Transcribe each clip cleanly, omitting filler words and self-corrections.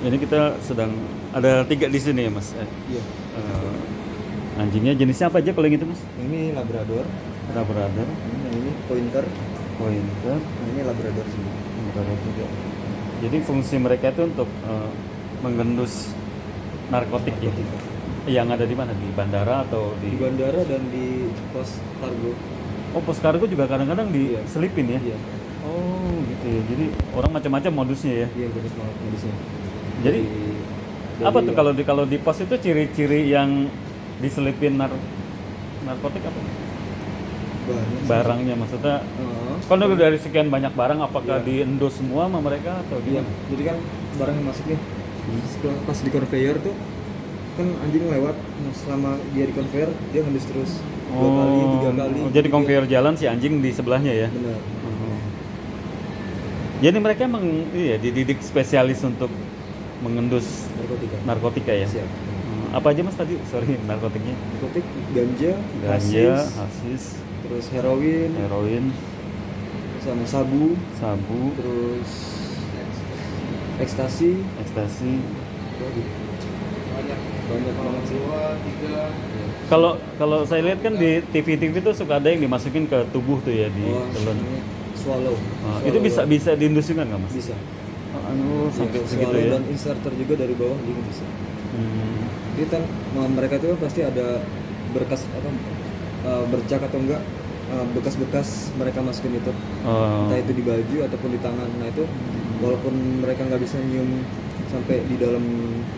Ini kita sedang ada 3 di sini ya Mas. Iya. Anjingnya jenisnya apa aja kalau yang itu Mas? Ini Labrador. Labrador, Ini Pointer. Pointer, Ini Labrador semua. Labrador juga. Jadi fungsi mereka itu untuk mengendus narkotik ya. Narkotika. Yang ada di mana? Di bandara atau Di di bandara dan di pos kargo. Oh, pos kargo juga kadang-kadang Iya. diselipin ya. Iya. Oh, gitu ya. Jadi orang macam-macam modusnya ya. Iya, bagus banget medisnya. Jadi apa tuh dari- kalau di pos itu ciri-ciri yang diselipin narkotik apa? banyak sih. Barangnya maksudnya Heeh. kan dari sekian banyak barang apakah Iya. diendos semua sama mereka atau Iya. gimana? Jadi kan barang yang masuk nih. Setelah pas di conveyor tuh kan anjing lewat. Nah, selama dia di conveyor dia ngendus terus 2 kali, 3 kali. Oh, jadi conveyor jalan si anjing di sebelahnya ya. Benar. Oh. Jadi mereka emang iya dididik spesialis untuk mengendus Narkotika. narkotika ya. Siap. Apa aja Mas tadi? Sorry, narkotiknya. Narkotik, ganja, Ganja, hasis, hasis, terus heroin, heroin, sama sabu, sabu, terus ekstasi. ekstasi. Banyak banget sih. Kalau kalau saya lihat kan di TV-TV tuh suka ada yang dimasukin ke tubuh tuh ya di telon. namanya swallow. Itu bisa diindustrikan nggak Mas? Bisa. Sampai Iya, segitu swallow ya. dan inserter juga dari bawah juga bisa. Hmm. Jadi kan mereka tuh pasti ada berkas apa bercak atau enggak bekas-bekas mereka masukin itu. Oh. Entah itu di baju ataupun di tangan. Nah itu walaupun mereka nggak bisa nyium sampai di dalam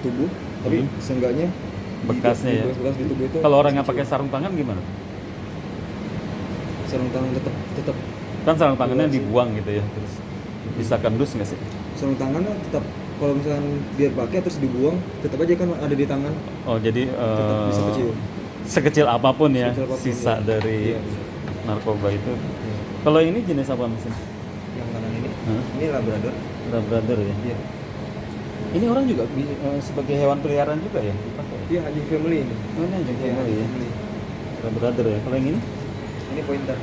tubuh, tapi seenggaknya Bekasnya ya. bekas di tubuh itu. Kalau orang yang kecil. pakai sarung tangan gimana? Sarung tangan tetap Kan sarung tangannya Iya sih. dibuang gitu ya, terus bisa kendus nggak sih? sarung tangannya tetap kalau misalkan dia pakai terus dibuang tetap aja kan ada di tangan, Oh jadi tetap bisa kecium. sekecil apapun ya Sekecil apapun, sisa iya. dari Iya, iya. narkoba itu. Iya. Kalau ini jenis apa mesin? Yang kanan ini Hah? ini Labrador. Labrador ya. Iya. Ini orang juga sebagai hewan peliharaan juga ya dipakai. Iya, anjing family ini. Oh, ini anjing Iya, family ya. family. Labrador ya. Kalau yang ini Ini Pointer.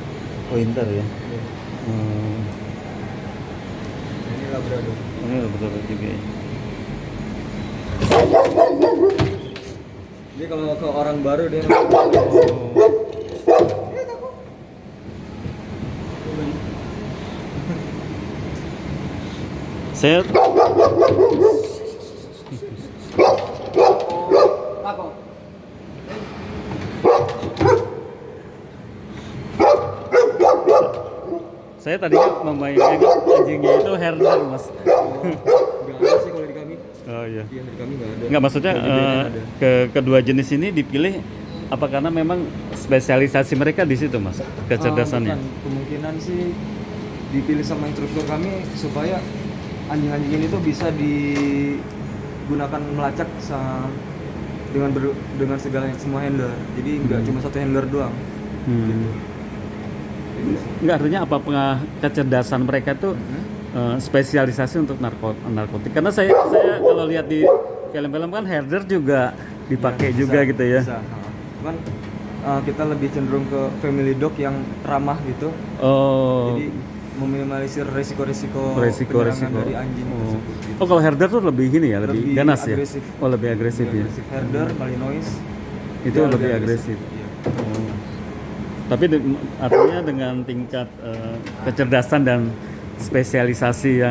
pointer ya. Iya. Hmm. Ini Labrador. Ini Labrador juga ya. Jadi kalau ke orang baru dia Saya saya tadinya membayangkan anjingnya itu herder mas. nggak ada sih kalau di kami. Oh iya. Iya, di kami nggak ada. Nggak maksudnya Kalau di BNN ada. kedua jenis ini dipilih apa karena memang spesialisasi mereka di situ mas kecerdasannya. Bukan. Kemungkinan sih dipilih sama instruktur kami supaya anjing-anjing ini tuh bisa digunakan melacak dengan segala semua handler. Jadi nggak cuma satu handler doang. Hmm. Nggak artinya apa kecerdasan mereka tuh spesialisasi untuk narkotik karena saya kalau lihat di film-film kan herder juga dipakai Iya, juga bisa, gitu ya. Bisa. Cuman kita lebih cenderung ke family dog yang ramah gitu. Oh. Jadi meminimalisir resiko-resiko Resiko. penyerangan dari anjing tersebut. Gitu. Oh, kalau herder tuh lebih gini ya, lebih ganas agresif. ya. Oh, lebih agresif ya. Herder, Malinois Itu dia lebih agresif. Iya. Oh. Tapi artinya dengan tingkat kecerdasan dan spesialisasi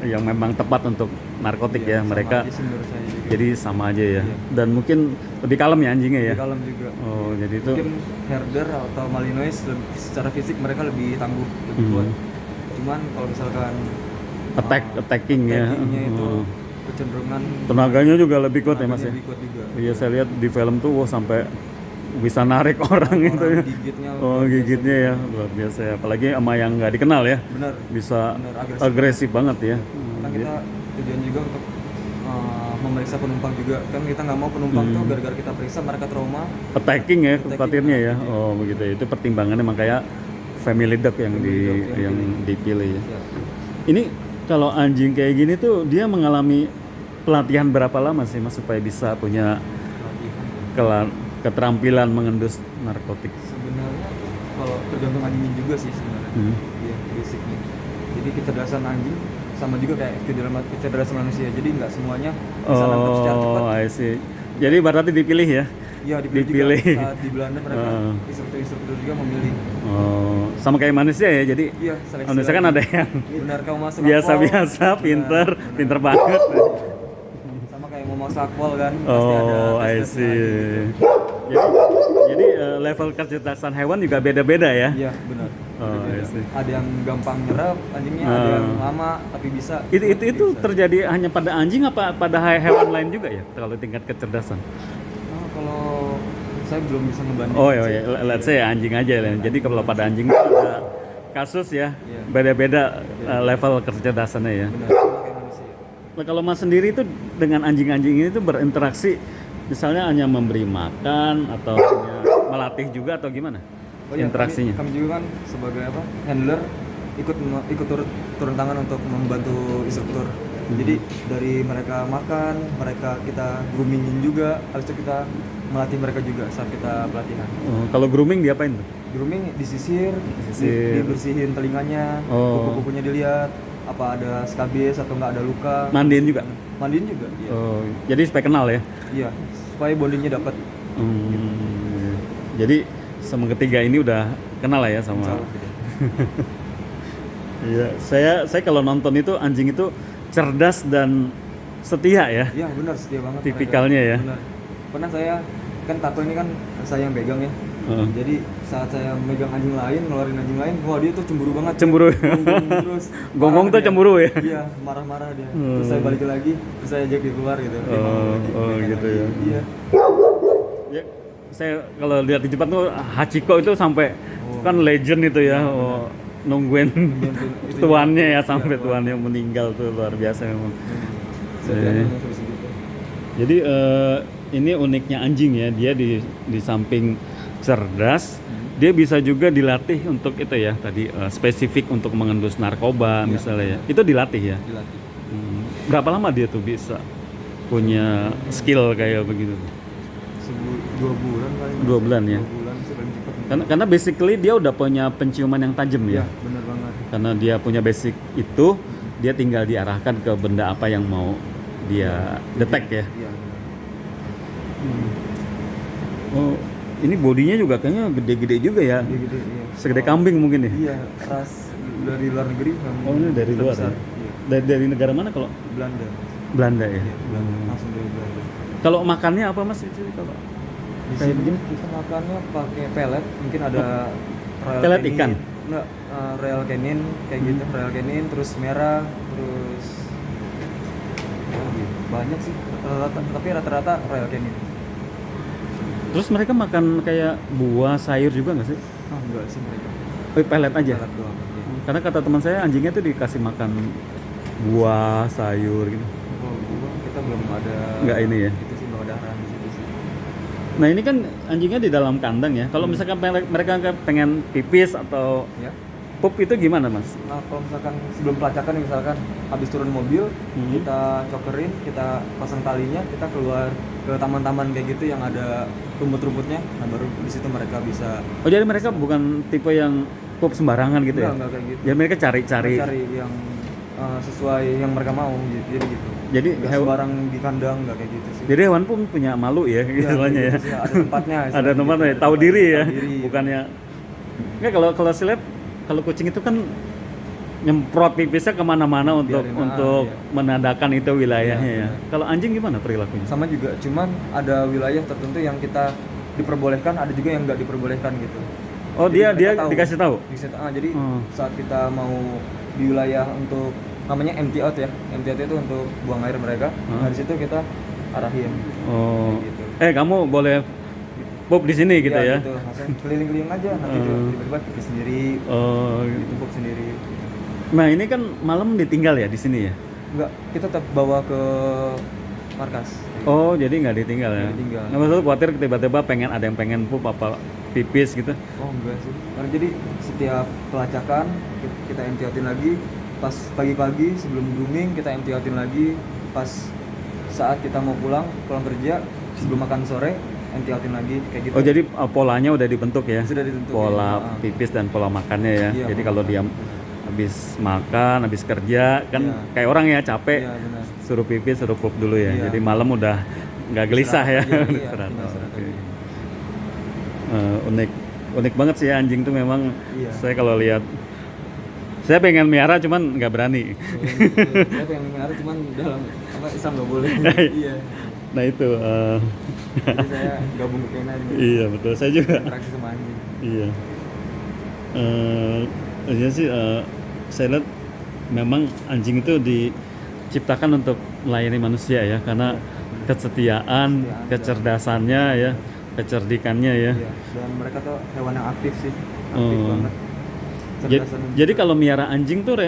yang memang tepat untuk narkotik Iya, ya, sama mereka aja sih menurut saya juga. jadi sama aja ya. Iya. Dan mungkin lebih kalem ya anjingnya ya. Di kalem juga. Oh, jadi itu Mungkin herder atau Malinois secara fisik mereka lebih tangguh, lebih kuat. Cuman kalau misalkan attacking ya. attackingnya itu kecenderungan Tenaganya juga lebih kuat ya mas ya. tenaganya lebih kuat juga. Iya saya lihat di film tuh wah sampai bisa narik orang itu ya. Gigitnya Oh luar biasa gigitnya ya luar biasa ya. Apalagi sama yang nggak dikenal ya. benar. Bisa Benar, agresif banget ya. Kan kita tujuan juga untuk memeriksa penumpang juga. Kan kita nggak mau penumpang tuh gara-gara kita periksa mereka trauma. Attacking ya Attacking, khawatirnya ya. iya. Oh begitu ya. Itu pertimbangannya makanya family dog yang yang dipilih ya. Ya. Ini kalau anjing kayak gini tuh dia mengalami pelatihan berapa lama sih mas supaya bisa punya keterampilan mengendus narkotik? Sebenarnya kalau tergantung anjingnya juga sih sebenarnya. Iya, basicnya. Jadi kecerdasan anjing sama juga kayak kecerdasan manusia. Jadi nggak semuanya bisa nangkap secara cepat. Oh, I see. Jadi berarti dipilih ya? Iya, dipilih juga saat di Belanda mereka instruktur juga memilih. Oh, sama kayak manusia ya. Jadi Iya, seleksi manusia kan lagi. ada yang Benar kamu masuk biasa-biasa, akpol. pinter, Benar. pinter banget. Sama kayak mau masuk akpol kan, pasti ada Oh, I tes-tesnya see. gitu. Jadi level kecerdasan hewan juga beda-beda ya? Iya, benar. Oh, Beda-beda. I see. Ada yang gampang nyerap anjingnya, ada yang lama tapi bisa. Itu Bisa. terjadi hanya pada anjing apa pada hewan lain juga ya kalau tingkat kecerdasan? Oh, kalau saya belum bisa ngebanding. Oh iya, let's say anjing aja ya. Jadi kalau pada anjing itu ada kasus ya, Iya. beda-beda level kecerdasannya ya. Benar, sama kayak manusia. Nah, kalau Mas sendiri itu dengan anjing-anjing ini tuh berinteraksi, misalnya hanya memberi makan atau hanya melatih juga atau gimana? Oh iya, Interaksinya. kami juga kan sebagai handler ikut turun tangan untuk membantu instruktur. Jadi dari mereka makan, mereka kita groomingin juga, habis itu kita melatih mereka juga saat kita pelatihan. Oh, kalau grooming diapain tuh? Grooming disisir, Disisir. dibersihin telinganya, Oh. kuku-kukunya dilihat, apa ada skabis atau nggak ada luka. Mandiin juga? Mandiin juga, iya. Oh, jadi supaya kenal ya? Iya, supaya bondingnya dapat. Hmm, jadi sama ketiga ini udah kenal lah ya sama. Insya Allah. Iya, saya kalau nonton itu anjing itu cerdas dan setia ya. Iya benar, setia banget. Tipikalnya mereka. ya. Benar. Pernah saya kan tato ini kan saya yang pegang ya. Heeh. Jadi saat saya megang anjing lain, ngeluarin anjing lain, wah dia tuh cemburu banget. Cemburu. Gonggong terus. Gonggong marah tuh dia. cemburu ya? Iya, marah-marah dia. Terus saya balik lagi, terus saya ajak dia keluar gitu. Dia mau lagi, pegang gitu lagi. ya. Iya. Ya, saya kalau lihat di Jepang tuh Hachiko itu sampai kan legend itu ya. Oh, nungguin itu tuannya ya juga. sampai Iya, tuannya meninggal tuh luar biasa memang. Setiapnya terus gitu. Jadi ini uniknya anjing ya, dia di samping cerdas, dia bisa juga dilatih untuk itu ya tadi spesifik untuk mengendus narkoba misalnya ya. Itu dilatih ya. Dilatih. Berapa lama dia tuh bisa punya skill kayak begitu? 2 bulan kali. 2 bulan ya. 2 bulan sih paling cepat. Karena basically dia udah punya penciuman yang tajam Iya, ya. benar banget. Karena dia punya basic itu, dia tinggal diarahkan ke benda apa yang mau dia detect ya. Iya. Oh, ini bodinya juga kayaknya gede-gede juga ya. Gede-gede, iya. Segede kambing mungkin ya. Iya, ras dari luar negeri. Oh, ini dari luar ya. Iya. Dari negara mana kalau Belanda. Belanda ya? Iya, Belanda. Langsung dari Belanda. Kalau makannya apa Mas itu kalau Di kayak sini begini? kita makannya pakai pelet, mungkin ada royal Pelet canin. ikan? Enggak, royal canin kayak gitu, royal canin terus merah, terus banyak sih. Tapi rata-rata royal canin. Terus mereka makan kayak buah, sayur juga nggak sih? Ah, enggak sih mereka. Oh, pelet aja. Pelet doang. Iya. Karena kata teman saya anjingnya tuh dikasih makan buah, sayur gitu. Oh, gua kita belum ada. Nggak ini ya? Itu sih belum ada arahan di situ sih. Nah ini kan anjingnya di dalam kandang ya. Kalau misalkan mereka pengen pipis atau Ya. pup itu gimana Mas? Nah, kalau misalkan sebelum pelacakan misalkan habis turun mobil, kita cokerin, kita pasang talinya, kita keluar ke taman-taman kayak gitu yang ada rumput-rumputnya. Nah, baru di situ mereka bisa Oh jadi mereka bukan tipe yang pup sembarangan gitu ya? enggak kayak gitu. Jadi mereka cari-cari. Cari yang sesuai yang mereka mau jadi gitu. Jadi Nggak hewan, sembarang di kandang enggak kayak gitu sih. jadi hewan pun punya malu ya, Iya, istilahnya kayak ya. gitu sih. Ada tempatnya. Ada istilahnya tempatnya, gitu. tahu diri ya, Tahu diri. bukannya. Nggak, kalau saya lihat kalau kucing itu kan nyemprot pipisnya kemana-mana untuk Biarin, iya. menandakan itu wilayahnya Iya, ya. Kalau anjing gimana perilakunya? Sama juga, cuman ada wilayah tertentu yang kita diperbolehkan, ada juga yang nggak diperbolehkan gitu. Oh Jadi dia mereka dikasih tahu. Jadi Hmm. saat kita mau di wilayah untuk namanya empty out ya, empty out itu untuk buang air mereka. Nah di situ kita arahin. Oh. Kayak gitu. Kamu boleh pup di sini gitu ya? Gitu. Langsung keliling-keliling aja, nanti tiba-tiba pergi sendiri, Oh. gitu pup sendiri. Nah ini kan malam ditinggal ya di sini ya? Enggak, kita tetap bawa ke markas. Oh jadi nggak ditinggal ya? Nggak ditinggal. Nggak maksud khawatir tiba-tiba ada yang pengen pup apa pipis gitu? Oh enggak sih. Karena jadi setiap pelacakan kita empty outin lagi, pas pagi-pagi sebelum grooming kita empty outin lagi, pas saat kita mau pulang kerja sebelum makan sore empty outin lagi kayak gitu. Oh jadi polanya udah dibentuk ya? Sudah ditentukan. Pola pipis dan pola makannya ya. Iya, Jadi pola kalau dia habis makan, habis kerja kan Iya. kayak orang ya capek, Iya benar. suruh pipis, suruh pup dulu ya. Iya. Jadi malam udah nggak gelisah ya. Istirahat aja, iya, Istirahat. tinggal istirahat Oke. aja. Unik, unik banget sih ya anjing tuh memang. Iya. Saya kalau lihat, saya pengen miara cuman nggak berani. Saya pengen melihara cuman dalam apa Islam nggak boleh. Iya. Nah itu, Jadi saya gabung ke Kena aja. iya betul. Saya juga. Interaksi sama anjing. Iya. Iya sih, saya lihat memang anjing itu diciptakan untuk melayani manusia ya, karena kesetiaan, kecerdasannya ya, kecerdikannya ya. Iya. Dan mereka tuh hewan yang aktif sih. Aktif Oh. banget. Jadi, Cerdasan jadi kalau miara anjing tuh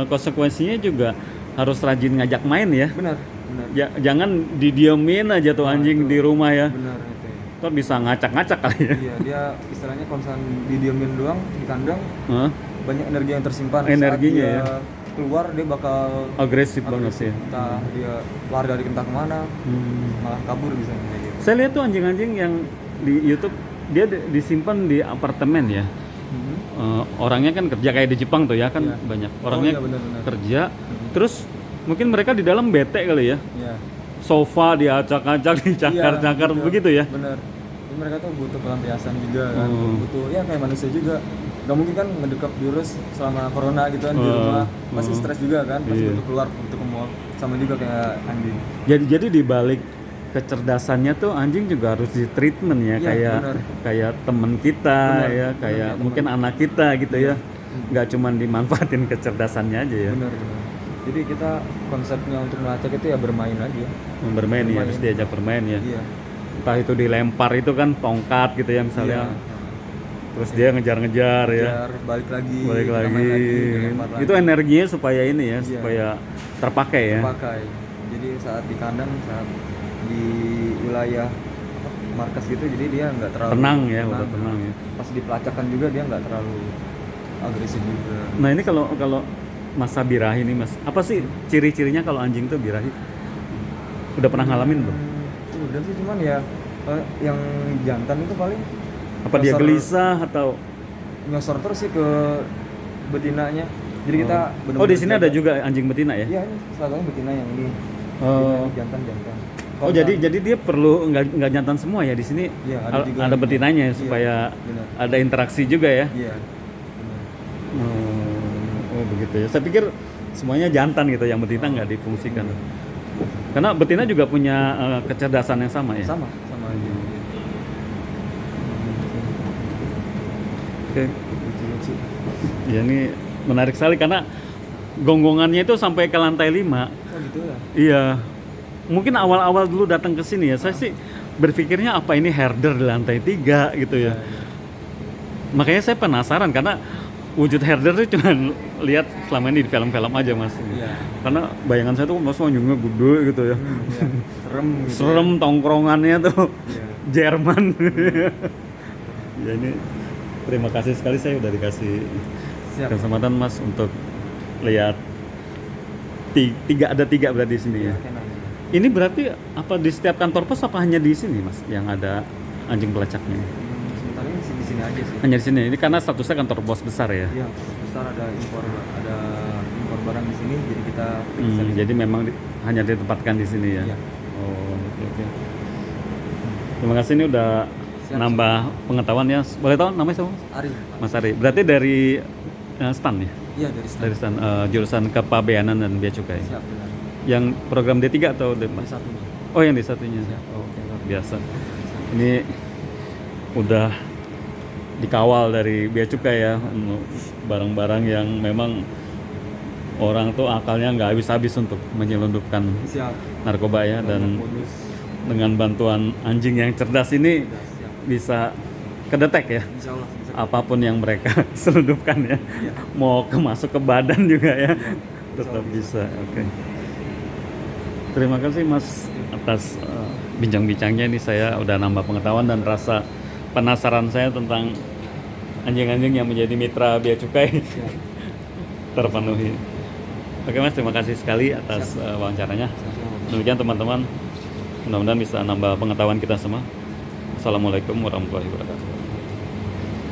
konsekuensinya juga harus rajin ngajak main ya. benar, benar. Jangan didiemin aja tuh Nah, anjing itu. di rumah ya. Benar itu. Ntar bisa ngacak-ngacak kali ya. Iya, dia istilahnya kalau misalnya didiemin doang di kandang Hah? banyak energi yang tersimpan. Energinya Saat dia ya. keluar dia bakal Agresif banget sih. Entah dia lari dari entah kemana, malah kabur bisa kayak gitu. Saya lihat tuh anjing-anjing yang di YouTube dia disimpan di apartemen ya. Orangnya kan kerja kayak di Jepang tuh ya kan Iya. banyak Oh, orangnya iya, benar-benar. kerja, terus mungkin mereka di dalam bete kali ya, Iya. sofa diacak-acak, dicakar-cakar Iya, begitu ya. Bener. Jadi mereka tuh butuh pelampiasan juga kan, Oh. butuh ya kayak manusia juga. Gak mungkin kan ngedekap virus selama corona gitu kan di Oh. rumah, pasti Oh. stres juga kan, pasti Iya. butuh keluar, butuh ke mall, sama juga kayak anjing. Jadi di balik kecerdasannya tuh anjing juga harus di treatment ya, Iya, kayak benar. kayak temen kita Benar, ya, benar, kayak kayak mungkin anak kita gitu ya. Nggak cuman dimanfaatin kecerdasannya aja ya. Bener bener. Jadi kita konsepnya untuk melacak itu ya bermain aja. Bermain ya, Bermain. harus diajak bermain ya. Iya. Entah itu dilempar itu kan tongkat gitu ya misalnya. Iya. Terus dia ngejar-ngejar ya. Biar balik lagi. Balik kita lagi. main dilempar lagi. Itu energinya supaya ini ya, Iya. supaya terpakai ya. Pakai. Jadi saat di kandang, saat di wilayah apa, markas gitu, jadi dia nggak terlalu Tenang ya, udah tenang ya. Pas dipelacakan juga dia nggak terlalu agresif juga. Nah ini kalau masa birahi nih mas, apa sih ciri-cirinya kalau anjing tuh birahi? Udah pernah ngalamin belum? Udah sih, cuman ya yang jantan itu paling Apa dia nyosor- gelisah atau? nyosor terus sih ke betinanya. Jadi kita Oh di sini ada juga anjing betina ya? Iya, ini salah satunya betina yang ini. Oh. Jantan. Oh jadi dia perlu nggak jantan semua ya di sini? Iya, ada juga ada yang- betinanya iya, supaya benar. ada interaksi juga ya? Iya. Benar. Oh begitu ya. Saya pikir semuanya jantan gitu, yang betina nggak difungsikan. Karena betina juga punya kecerdasan yang sama ya. Sama aja. Oke. Lucu-lucu. Ya ini menarik sekali karena gonggongannya itu sampai ke lantai 5. Oh gitu ya. Iya. Mungkin awal-awal dulu datang ke sini ya, saya sih berpikirnya apa ini herder di lantai 3 gitu ya. Makanya saya penasaran karena wujud herder itu cuma lihat selama ini di film-film aja mas. Iya. Karena bayangan saya tuh mas anjingnya gede gitu ya. Iya. Serem gitu. Serem tongkrongannya tuh Iya. Jerman. Ya ini terima kasih sekali saya udah dikasih Siap. kesempatan mas untuk lihat ada tiga berarti di sini ya. Enak. Ini berarti apa di setiap kantor pos apa hanya di sini mas yang ada anjing pelacaknya? Sementara ini di sini aja sih. Hanya di sini. Ini karena statusnya kantor pos besar ya. Iya, besar ada impor barang di sini, jadi kita periksa. Jadi memang hanya ditempatkan di sini ya. Iya. Oh oke. Terima kasih ini udah Siap, nambah pengetahuan ya. Boleh tahu namanya siapa? Ari. Mas Ari. Berarti dari stan ya? Iya, dari stand. Dari stan jurusan kepabeanan dan bea cukai. Siap, benar. Yang program D3 atau Dari D4? satunya. Oh yang di satunya. Siap. Oke, luar biasa. Ini udah dikawal dari bea cukai ya, untuk barang-barang yang memang orang tuh akalnya nggak habis-habis untuk menyelundupkan Siap. narkoba ya, dan Modus. dengan bantuan anjing yang cerdas ini Siap. bisa kedetek ya Insya Allah bisa. apapun yang mereka selundupkan ya. Iya. Mau masuk ke badan juga ya, Iya. tetap bisa. Oke. Terima kasih Mas atas bincang-bincangnya ini, saya udah nambah pengetahuan dan rasa penasaran saya tentang anjing-anjing yang menjadi mitra bea cukai Siap. terpenuhi. Oke Mas, terima kasih sekali atas wawancaranya. Siap. Demikian teman-teman, mudah-mudahan bisa nambah pengetahuan kita semua. Assalamualaikum warahmatullahi wabarakatuh.